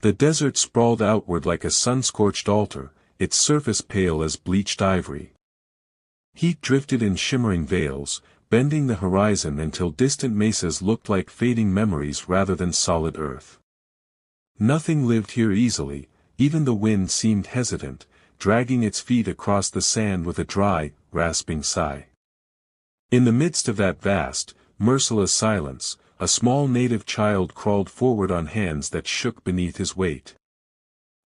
The desert sprawled outward like a sun-scorched altar, its surface pale as bleached ivory. Heat drifted in shimmering veils, bending the horizon until distant mesas looked like fading memories rather than solid earth. Nothing lived here easily, even the wind seemed hesitant, dragging its feet across the sand with a dry, rasping sigh. In the midst of that vast, merciless silence, a small native child crawled forward on hands that shook beneath his weight.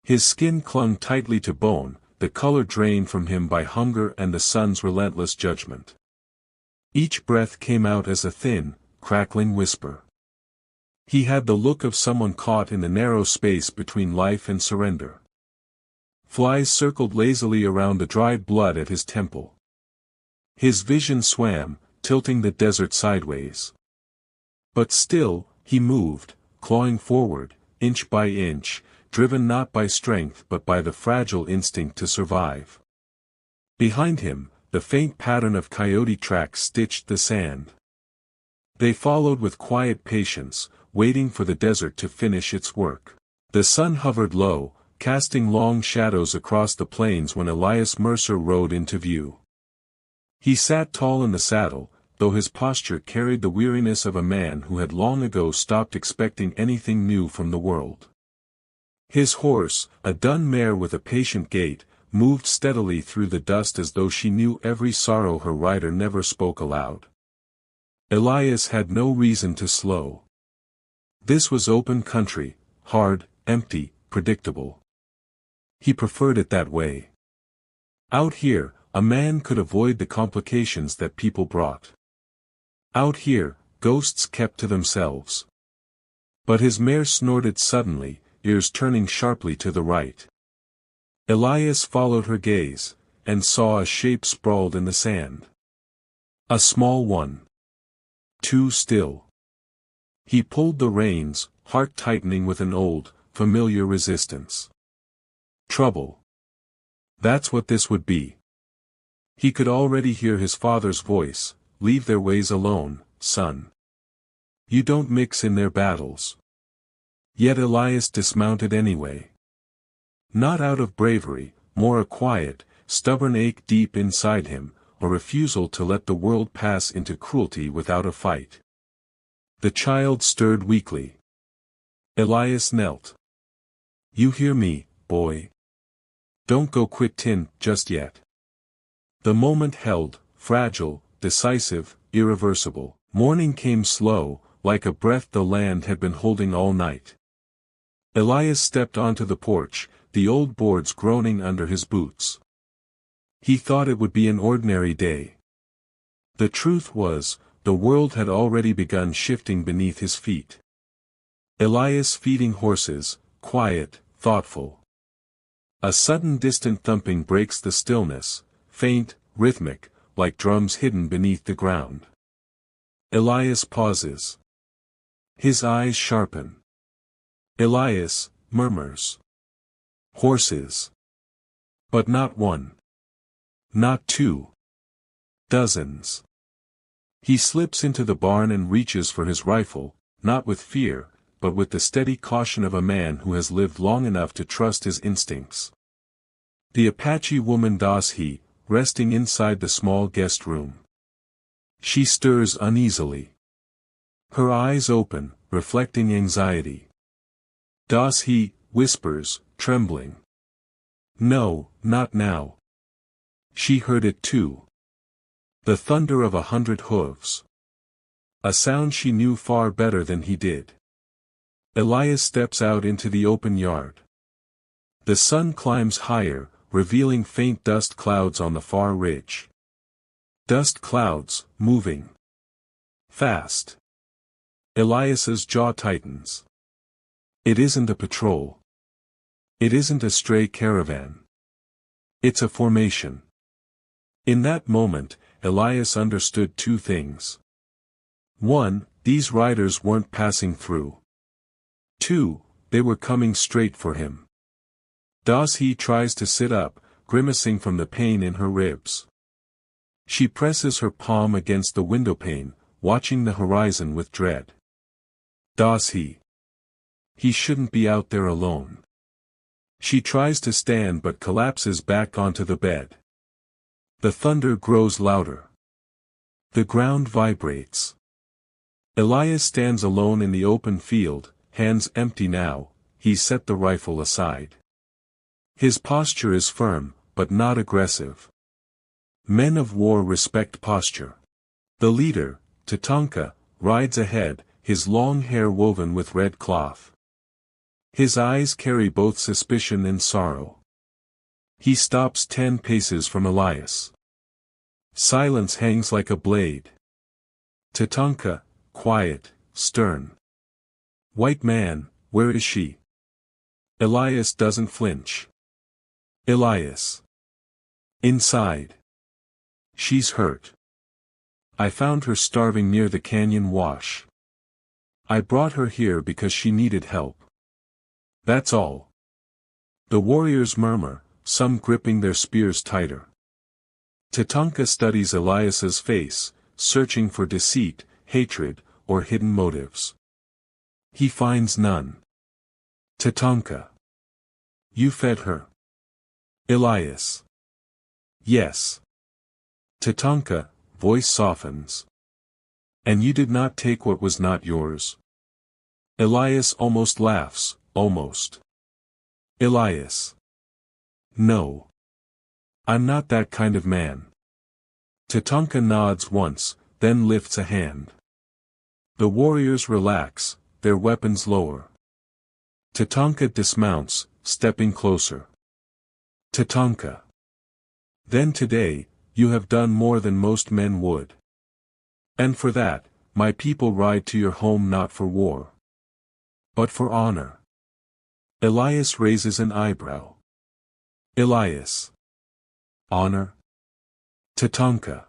His skin clung tightly to bone, the color drained from him by hunger and the sun's relentless judgment. Each breath came out as a thin, crackling whisper. He had the look of someone caught in the narrow space between life and surrender. Flies circled lazily around the dried blood at his temple. His vision swam, tilting the desert sideways. But still, he moved, clawing forward, inch by inch, driven not by strength but by the fragile instinct to survive. Behind him, the faint pattern of coyote tracks stitched the sand. They followed with quiet patience, waiting for the desert to finish its work. The sun hovered low, casting long shadows across the plains when Elias Mercer rode into view. He sat tall in the saddle, though his posture carried the weariness of a man who had long ago stopped expecting anything new from the world. His horse, a dun mare with a patient gait, moved steadily through the dust as though she knew every sorrow her rider never spoke aloud. Elias had no reason to slow. This was open country, hard, empty, predictable. He preferred it that way. Out here, a man could avoid the complications that people brought. Out here, ghosts kept to themselves. But his mare snorted suddenly, ears turning sharply to the right. Elias followed her gaze, and saw a shape sprawled in the sand. A small one. Too still. He pulled the reins, heart tightening with an old, familiar resistance. Trouble. That's what this would be. He could already hear his father's voice, "Leave their ways alone, son. You don't mix in their battles." Yet Elias dismounted anyway. Not out of bravery, more a quiet, stubborn ache deep inside him, a refusal to let the world pass into cruelty without a fight. The child stirred weakly. Elias knelt. "You hear me, boy? Don't go quit just yet." The moment held, fragile, decisive, irreversible. Morning came slow, like a breath the land had been holding all night. Elias stepped onto the porch, the old boards groaning under his boots. He thought it would be an ordinary day. The truth was, the world had already begun shifting beneath his feet. Elias feeding horses, quiet, thoughtful. A sudden distant thumping breaks the stillness, faint, rhythmic, like drums hidden beneath the ground. Elias pauses. His eyes sharpen. Elias murmurs. Horses. But not one. Not two. Dozens. He slips into the barn and reaches for his rifle, not with fear, but with the steady caution of a man who has lived long enough to trust his instincts. The Apache woman Doshi, resting inside the small guest room. She stirs uneasily. Her eyes open, reflecting anxiety. Doshi whispers, trembling. "No, not now." She heard it too. The thunder of 100 hooves. A sound she knew far better than he did. Elias steps out into the open yard. The sun climbs higher, revealing faint dust clouds on the far ridge. Dust clouds, moving. Fast. Elias's jaw tightens. It isn't a patrol. It isn't a stray caravan. It's a formation. In that moment, Elias understood two things. 1, these riders weren't passing through. 2, they were coming straight for him. Doshi tries to sit up, grimacing from the pain in her ribs. She presses her palm against the windowpane, watching the horizon with dread. Doshi. He shouldn't be out there alone. She tries to stand but collapses back onto the bed. The thunder grows louder. The ground vibrates. Elias stands alone in the open field, hands empty now. He's set the rifle aside. His posture is firm, but not aggressive. Men of war respect posture. The leader, Tatanka, rides ahead, his long hair woven with red cloth. His eyes carry both suspicion and sorrow. He stops 10 paces from Elias. Silence hangs like a blade. Tatanka, quiet, stern. White man, where is she? Elias doesn't flinch. Elias. Inside. She's hurt. I found her starving near the canyon wash. I brought her here because she needed help. That's all. The warriors murmur, some gripping their spears tighter. Tatanka studies Elias's face, searching for deceit, hatred, or hidden motives. He finds none. Tatanka. You fed her. Elias. Yes. Tatanka, voice softens. And you did not take what was not yours. Elias almost laughs, almost. Elias. No. I'm not that kind of man. Tatanka nods once, then lifts a hand. The warriors relax, their weapons lower. Tatanka dismounts, stepping closer. Tatanka. Then today, you have done more than most men would. And for that, my people ride to your home not for war, but for honor. Elias raises an eyebrow. Elias. Honor? Tatanka.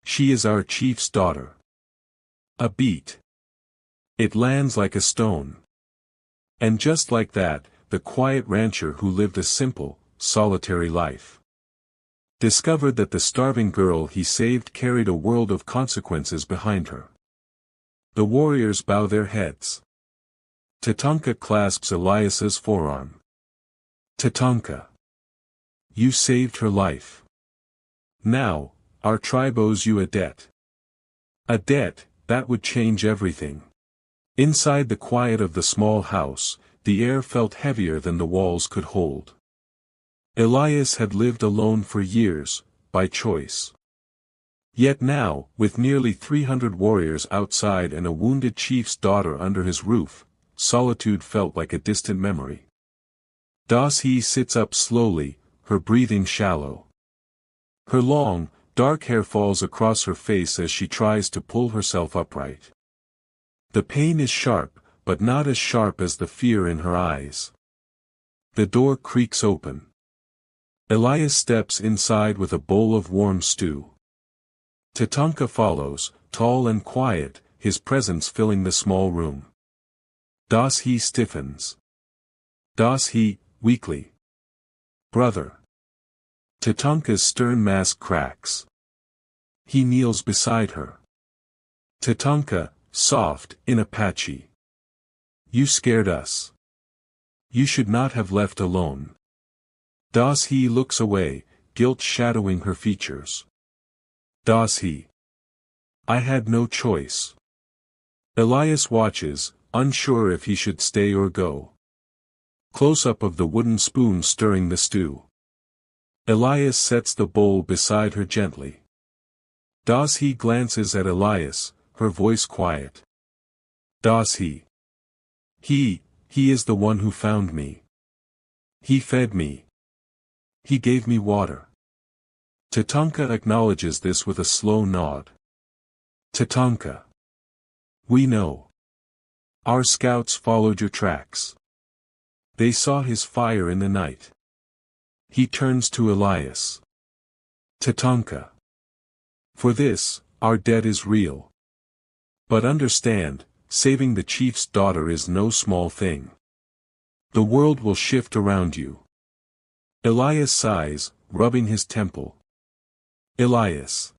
She is our chief's daughter. A beat. It lands like a stone. And just like that, the quiet rancher who lived a simple, solitary life discovered that the starving girl he saved carried a world of consequences behind her. The warriors bow their heads. Tatanka clasps Elias's forearm. Tatanka. You saved her life. Now, our tribe owes you a debt. A debt that would change everything. Inside the quiet of the small house, the air felt heavier than the walls could hold. Elias had lived alone for years, by choice. Yet now, with nearly 300 warriors outside and a wounded chief's daughter under his roof, solitude felt like a distant memory. Dashi sits up slowly, her breathing shallow. Her long, dark hair falls across her face as she tries to pull herself upright. The pain is sharp, but not as sharp as the fear in her eyes. The door creaks open. Elias steps inside with a bowl of warm stew. Tatanka follows, tall and quiet, his presence filling the small room. Dashi stiffens. Dashi, weakly. Brother. Tatanka's stern mask cracks. He kneels beside her. Tatanka, soft, in Apache. You scared us. You should not have left alone. Dashi looks away, guilt shadowing her features. Dashi. I had no choice. Elias watches, unsure if he should stay or go. Close-up of the wooden spoon stirring the stew. Elias sets the bowl beside her gently. Dashi glances at Elias, her voice quiet. Dashi. He is the one who found me. He fed me. He gave me water. Tatanka acknowledges this with a slow nod. Tatanka. We know. Our scouts followed your tracks. They saw his fire in the night. He turns to Elias. Tatanka. For this, our debt is real. But understand, saving the chief's daughter is no small thing. The world will shift around you. Elias sighs, rubbing his temple. Elias.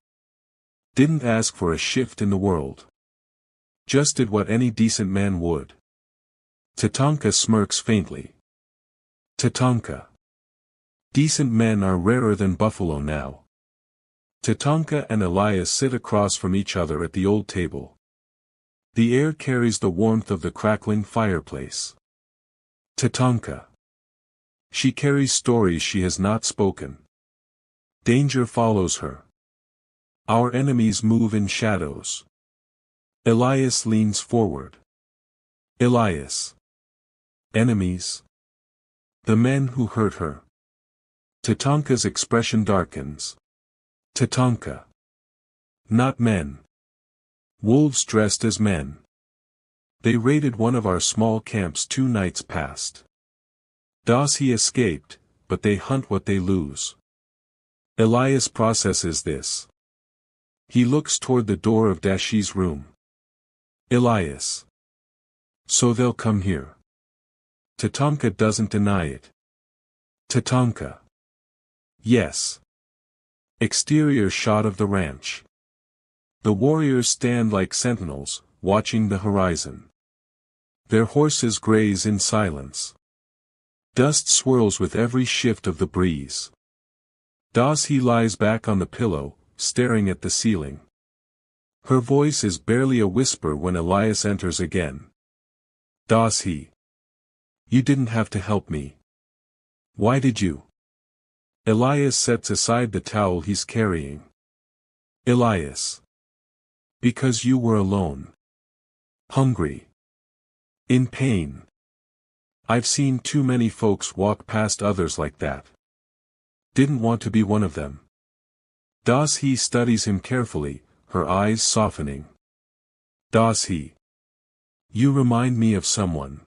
Didn't ask for a shift in the world. Just did what any decent man would. Tatanka smirks faintly. Tatanka. Decent men are rarer than buffalo now. Tatanka and Elias sit across from each other at the old table. The air carries the warmth of the crackling fireplace. Tatanka. She carries stories she has not spoken. Danger follows her. Our enemies move in shadows. Elias leans forward. Elias. Enemies? The men who hurt her. Tatanka's expression darkens. Tatanka. Not men. Wolves dressed as men. They raided one of our small camps 2 nights past. He escaped, but they hunt what they lose. Elias processes this. He looks toward the door of Dashi's room. Elias. So they'll come here. Tatanka doesn't deny it. Tatanka. Yes. Exterior shot of the ranch. The warriors stand like sentinels, watching the horizon. Their horses graze in silence. Dust swirls with every shift of the breeze. He lies back on the pillow, staring at the ceiling. Her voice is barely a whisper when Elias enters again. He. You didn't have to help me. Why did you? Elias sets aside the towel he's carrying. Elias. Because you were alone. Hungry. In pain. I've seen too many folks walk past others like that. Didn't want to be one of them. He studies him carefully, her eyes softening. He. You remind me of someone.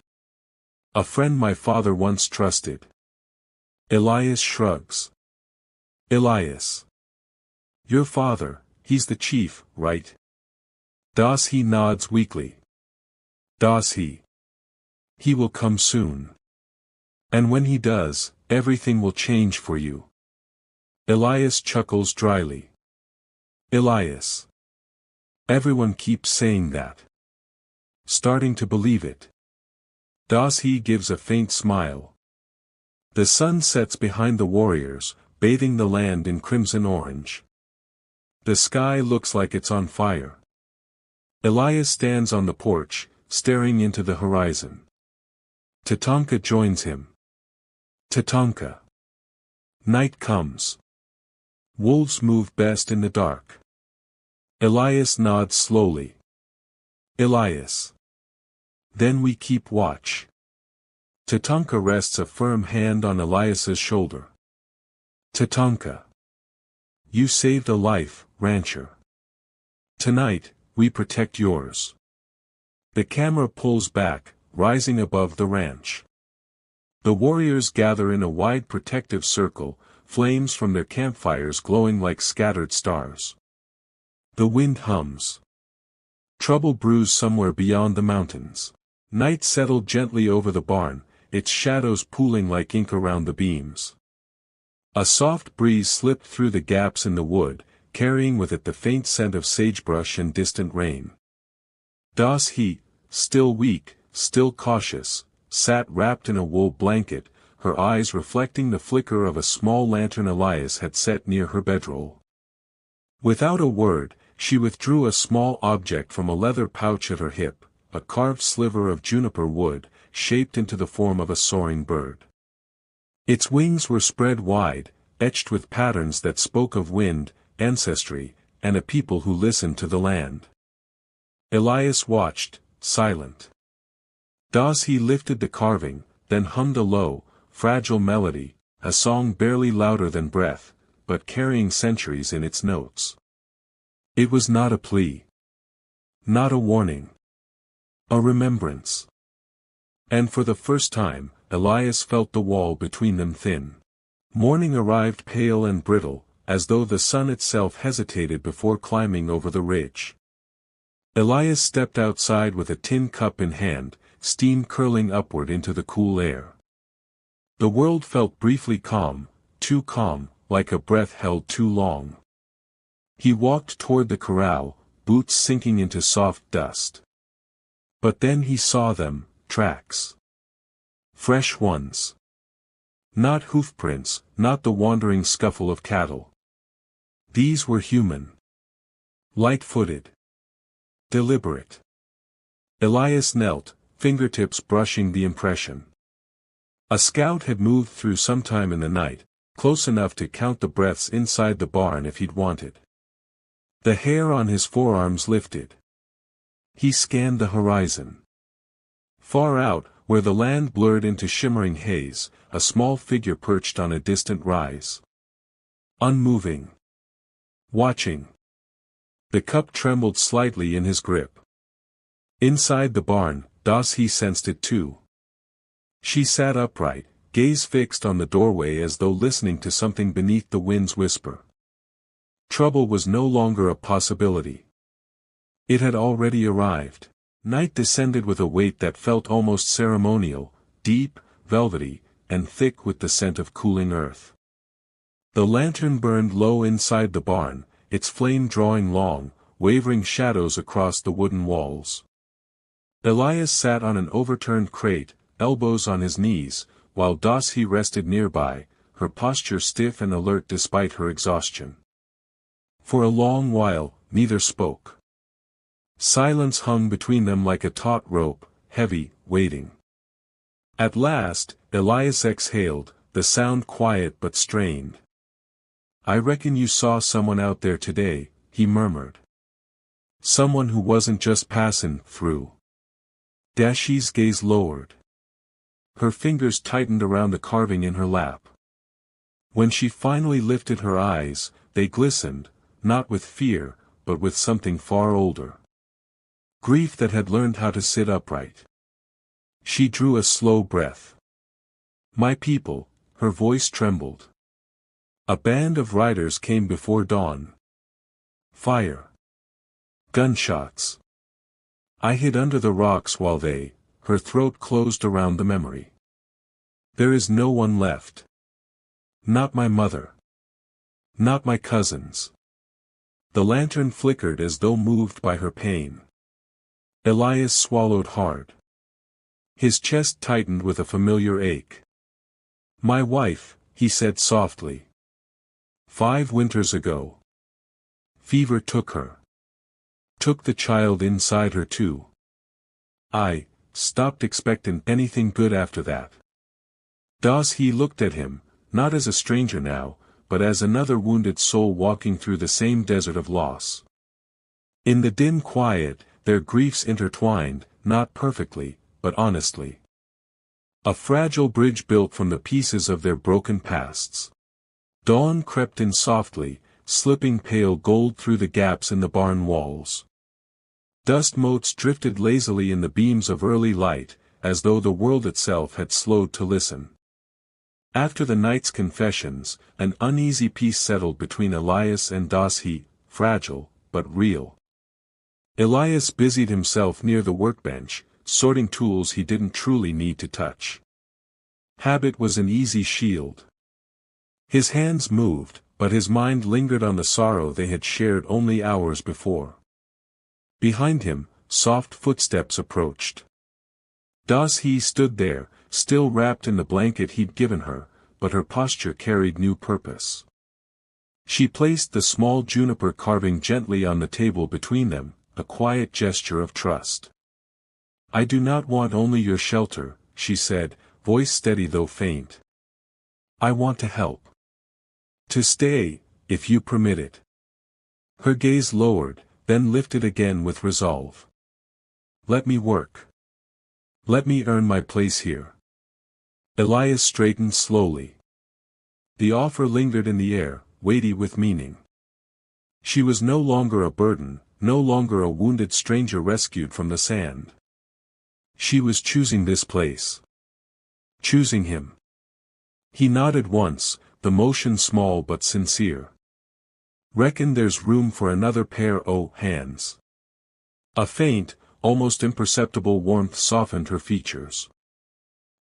A friend my father once trusted. Elias shrugs. Elias. Your father, he's the chief, right? He nods weakly. He will come soon. And when he does, everything will change for you. Elias chuckles dryly. Elias. Everyone keeps saying that. Starting to believe it. He gives a faint smile. The sun sets behind the warriors, bathing the land in crimson orange. The sky looks like it's on fire. Elias stands on the porch, staring into the horizon. Tatanka joins him. Tatanka. Night comes. Wolves move best in the dark. Elias nods slowly. Elias. Then we keep watch. Tatanka rests a firm hand on Elias's shoulder. Tatanka. You saved a life, rancher. Tonight, we protect yours. The camera pulls back, rising above the ranch. The warriors gather in a wide protective circle, flames from their campfires glowing like scattered stars. The wind hums. Trouble brews somewhere beyond the mountains. Night settled gently over the barn, its shadows pooling like ink around the beams. A soft breeze slipped through the gaps in the wood, carrying with it the faint scent of sagebrush and distant rain. He, still weak, still cautious, sat wrapped in a wool blanket, her eyes reflecting the flicker of a small lantern Elias had set near her bedroll. Without a word, she withdrew a small object from a leather pouch at her hip, a carved sliver of juniper wood, shaped into the form of a soaring bird. Its wings were spread wide, etched with patterns that spoke of wind, ancestry, and a people who listened to the land. Elias watched, silent. He lifted the carving, then hummed a low, fragile melody, a song barely louder than breath, but carrying centuries in its notes. It was not a plea. Not a warning. A remembrance. And for the first time, Elias felt the wall between them thin. Morning arrived pale and brittle, as though the sun itself hesitated before climbing over the ridge. Elias stepped outside with a tin cup in hand, steam curling upward into the cool air. The world felt briefly calm, too calm, like a breath held too long. He walked toward the corral, boots sinking into soft dust. But then he saw them, tracks. Fresh ones. Not hoofprints, not the wandering scuffle of cattle. These were human. Light-footed. Deliberate. Elias knelt, fingertips brushing the impression. A scout had moved through sometime in the night, close enough to count the breaths inside the barn if he'd wanted. The hair on his forearms lifted. He scanned the horizon. Far out, where the land blurred into shimmering haze, a small figure perched on a distant rise. Unmoving. Watching. The cup trembled slightly in his grip. Inside the barn, Dashi sensed it too. She sat upright, gaze fixed on the doorway as though listening to something beneath the wind's whisper. Trouble was no longer a possibility. It had already arrived. Night descended with a weight that felt almost ceremonial, deep, velvety, and thick with the scent of cooling earth. The lantern burned low inside the barn, its flame drawing long, wavering shadows across the wooden walls. Elias sat on an overturned crate, elbows on his knees, while Dashi rested nearby, her posture stiff and alert despite her exhaustion. For a long while, neither spoke. Silence hung between them like a taut rope, heavy, waiting. At last, Elias exhaled, the sound quiet but strained. "I reckon you saw someone out there today," he murmured. "Someone who wasn't just passing through." Dashi's gaze lowered. Her fingers tightened around the carving in her lap. When she finally lifted her eyes, they glistened, not with fear, but with something far older. Grief that had learned how to sit upright. She drew a slow breath. "My people," her voice trembled. A band of riders came before dawn. Fire. Gunshots. I hid under the rocks while they, her throat closed around the memory. There is no one left. Not my mother. Not my cousins. The lantern flickered as though moved by her pain. Elias swallowed hard. His chest tightened with a familiar ache. "My wife," he said softly. 5 winters ago. Fever took her. Took the child inside her too. I stopped expecting anything good after that." Dashi looked at him, not as a stranger now, but as another wounded soul walking through the same desert of loss. In the dim quiet, their griefs intertwined, not perfectly, but honestly. A fragile bridge built from the pieces of their broken pasts. Dawn crept in softly, slipping pale gold through the gaps in the barn walls. Dust motes drifted lazily in the beams of early light, as though the world itself had slowed to listen. After the night's confessions, an uneasy peace settled between Elias and Dashi, fragile, but real. Elias busied himself near the workbench, sorting tools he didn't truly need to touch. Habit was an easy shield. His hands moved, but his mind lingered on the sorrow they had shared only hours before. Behind him, soft footsteps approached. Dashi stood there, still wrapped in the blanket he'd given her, but her posture carried new purpose. She placed the small juniper carving gently on the table between them, a quiet gesture of trust. "I do not want only your shelter," she said, voice steady though faint. "I want to help. To stay, if you permit it." Her gaze lowered, then lifted again with resolve. "Let me work. Let me earn my place here." Elias straightened slowly. The offer lingered in the air, weighty with meaning. She was no longer a burden, no longer a wounded stranger rescued from the sand. She was choosing this place. Choosing him. He nodded once, the motion small but sincere. "Reckon there's room for another pair o' hands." A faint, almost imperceptible warmth softened her features.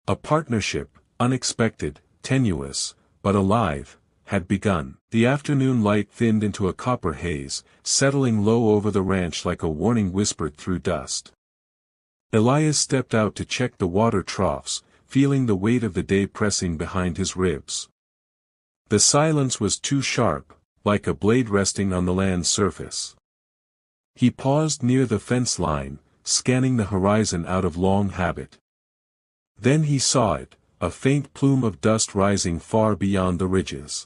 A partnership, unexpected, tenuous, but alive, had begun. The afternoon light thinned into a copper haze, settling low over the ranch like a warning whispered through dust. Elias stepped out to check the water troughs, feeling the weight of the day pressing behind his ribs. The silence was too sharp, like a blade resting on the land's surface. He paused near the fence line, scanning the horizon out of long habit. Then he saw it, a faint plume of dust rising far beyond the ridges.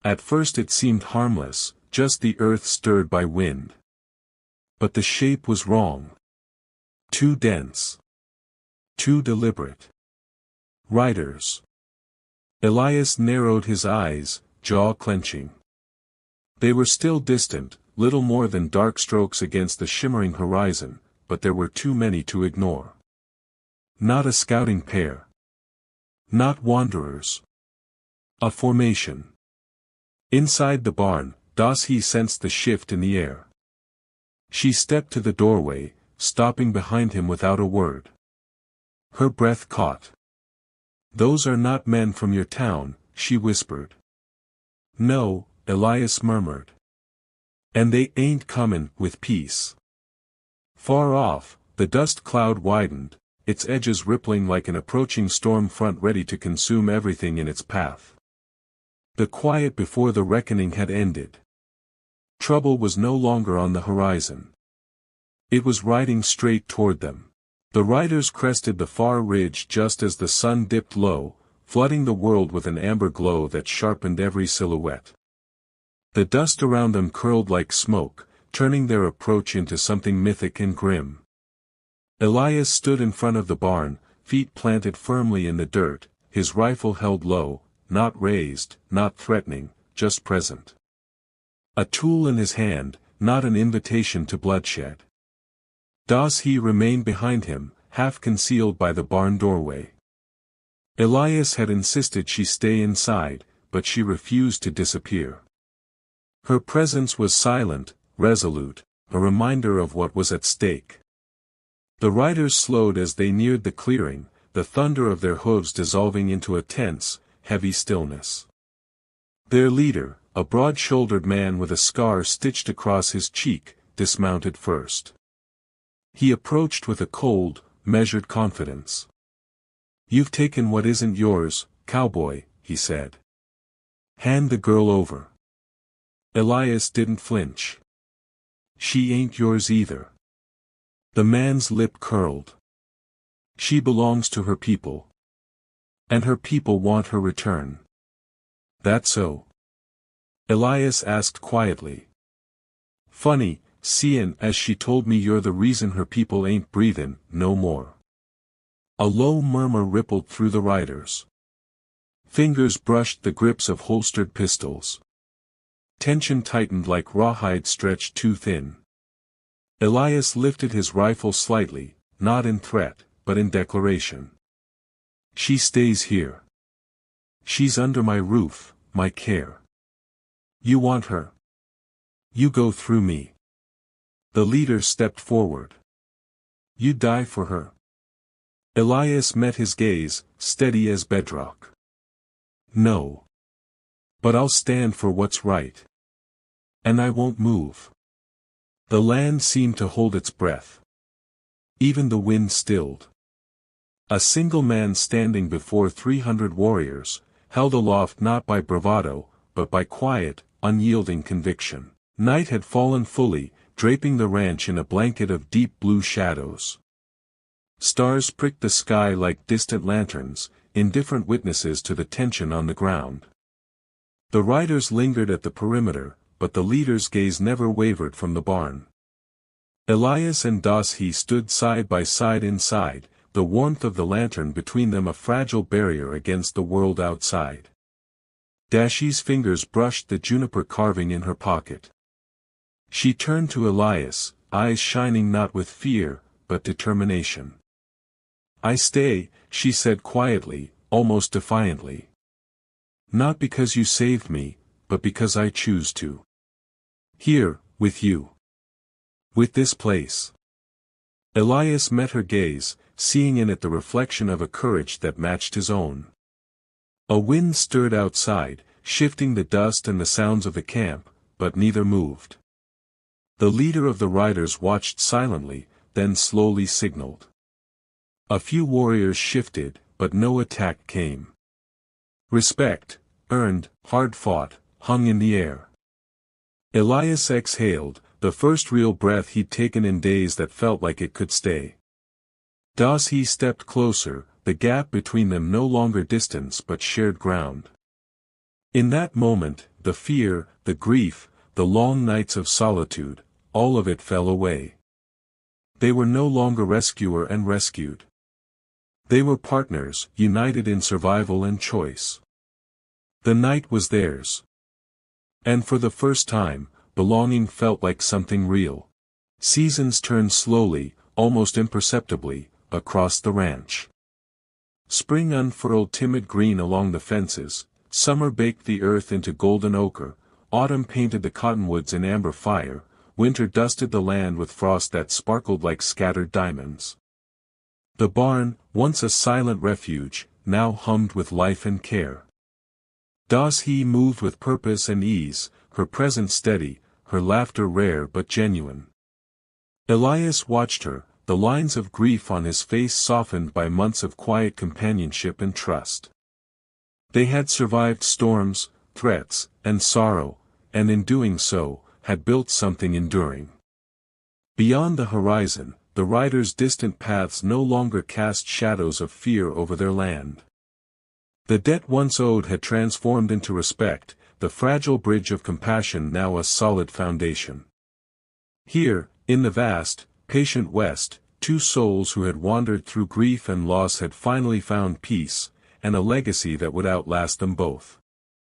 At first it seemed harmless, just the earth stirred by wind. But the shape was wrong. Too dense. Too deliberate. Riders. Elias narrowed his eyes, jaw clenching. They were still distant, little more than dark strokes against the shimmering horizon, but there were too many to ignore. Not a scouting pair. Not wanderers. A formation. Inside the barn, Dashi sensed the shift in the air. She stepped to the doorway, stopping behind him without a word. Her breath caught. "Those are not men from your town," she whispered. "No," Elias murmured. "And they ain't comin' with peace." Far off, the dust cloud widened, its edges rippling like an approaching storm front ready to consume everything in its path. The quiet before the reckoning had ended. Trouble was no longer on the horizon. It was riding straight toward them. The riders crested the far ridge just as the sun dipped low, flooding the world with an amber glow that sharpened every silhouette. The dust around them curled like smoke, turning their approach into something mythic and grim. Elias stood in front of the barn, feet planted firmly in the dirt, his rifle held low, not raised, not threatening, just present. A tool in his hand, not an invitation to bloodshed. Dashi remained behind him, half concealed by the barn doorway. Elias had insisted she stay inside, but she refused to disappear. Her presence was silent, resolute, a reminder of what was at stake. The riders slowed as they neared the clearing, the thunder of their hooves dissolving into a tense, heavy stillness. Their leader, a broad-shouldered man with a scar stitched across his cheek, dismounted first. He approached with a cold, measured confidence. "You've taken what isn't yours, cowboy," he said. "Hand the girl over." Elias didn't flinch. "She ain't yours either." The man's lip curled. "She belongs to her people. And her people want her return." "That so?" Elias asked quietly. "Funny, seein' as she told me you're the reason her people ain't breathin' no more." A low murmur rippled through the riders. Fingers brushed the grips of holstered pistols. Tension tightened like rawhide stretched too thin. Elias lifted his rifle slightly, not in threat, but in declaration. "She stays here. She's under my roof, my care. You want her? You go through me." The leader stepped forward. "You die for her." Elias met his gaze, steady as bedrock. "No. But I'll stand for what's right. And I won't move." The land seemed to hold its breath. Even the wind stilled. A single man standing before 300 warriors, held aloft not by bravado, but by quiet, unyielding conviction. Night had fallen fully, draping the ranch in a blanket of deep blue shadows. Stars pricked the sky like distant lanterns, indifferent witnesses to the tension on the ground. The riders lingered at the perimeter, but the leader's gaze never wavered from the barn. Elias and Dashi stood side by side inside, the warmth of the lantern between them a fragile barrier against the world outside. Dashi's fingers brushed the juniper carving in her pocket. She turned to Elias, eyes shining not with fear, but determination. "I stay," she said quietly, almost defiantly. "Not because you saved me, but because I choose to. Here, with you. With this place." Elias met her gaze, seeing in it the reflection of a courage that matched his own. A wind stirred outside, shifting the dust and the sounds of the camp, but neither moved. The leader of the riders watched silently, then slowly signaled. A few warriors shifted, but no attack came. Respect, earned, hard-fought, hung in the air. Elias exhaled, the first real breath he'd taken in days that felt like it could stay. Dashi stepped closer, the gap between them no longer distance but shared ground. In that moment, the fear, the grief, the long nights of solitude, all of it fell away. They were no longer rescuer and rescued. They were partners, united in survival and choice. The night was theirs. And for the first time, belonging felt like something real. Seasons turned slowly, almost imperceptibly, across the ranch. Spring unfurled timid green along the fences, summer baked the earth into golden ochre, autumn painted the cottonwoods in amber fire, winter dusted the land with frost that sparkled like scattered diamonds. The barn, once a silent refuge, now hummed with life and care. Dashi moved with purpose and ease, her presence steady, her laughter rare but genuine. Elias watched her, the lines of grief on his face softened by months of quiet companionship and trust. They had survived storms, threats, and sorrow, and in doing so, had built something enduring. Beyond the horizon, the riders' distant paths no longer cast shadows of fear over their land. The debt once owed had transformed into respect, the fragile bridge of compassion now a solid foundation. Here, in the vast, patient West, two souls who had wandered through grief and loss had finally found peace, and a legacy that would outlast them both.